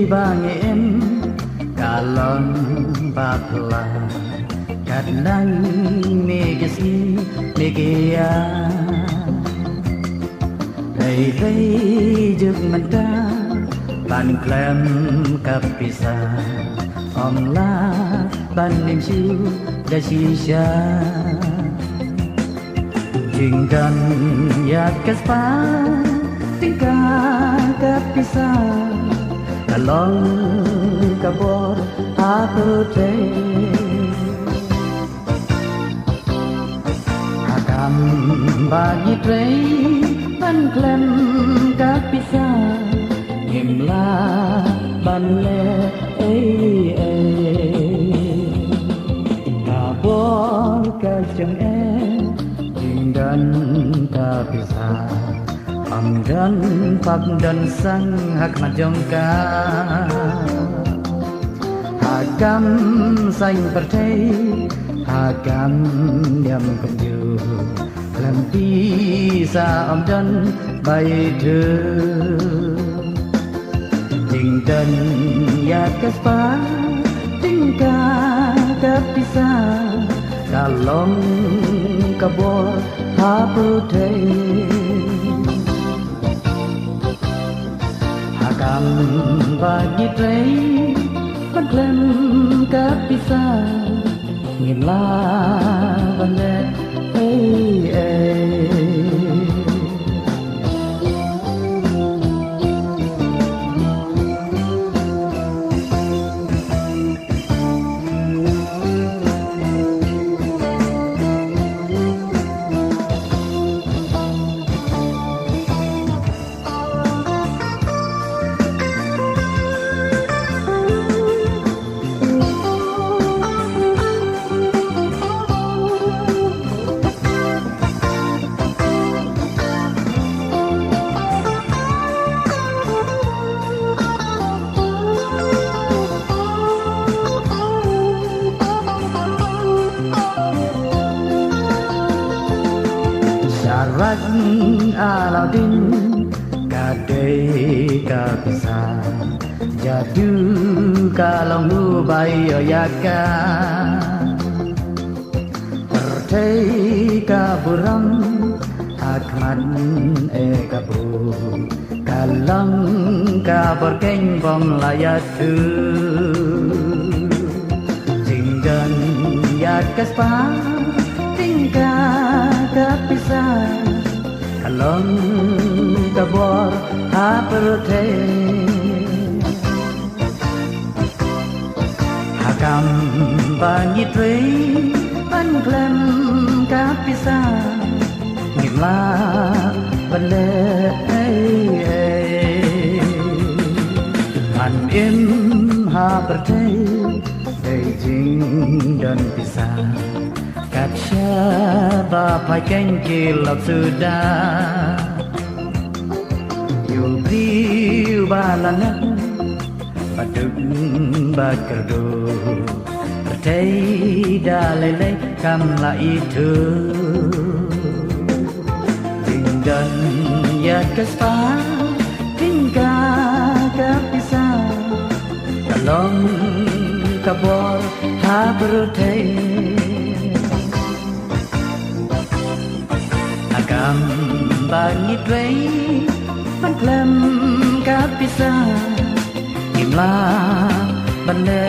bang em kalon bakla kadang megasi megia hey hey juk manta ban klem kapisa omla ban nim siu da shisha jinggan ya kaspa tingka kapisa kalon kabor apote hakam bagi trei ban klem kapisa himla ban le kabor kacang jinggan kapisa amdan pagdan sang hak majongka hagam saing pertai hagam yam kenju lempi sa amdan bai the jingdan ya kaspa tingka kapisa kalong kabor haputai hakam bagi trei ban klem kapisa ngila bande Syarat Aladin kadai kapisa jadu kalau nubai yaka pertai kaburam hakman kabu kalang kabar keng bom layatu jinggan yakaspa tingka kapisa kalon kabor haperte hakam bangi trei ban klem kapisa ngila bale an im haperte Beijing dan pisah kaca bapai kengkil sudah yubriu balana paduk bakerdo pertai dalele kamla itu tinggal ya kespa tinggal kapisa kalong kabor habertai agam bangi trei ban klem kapisa imla bande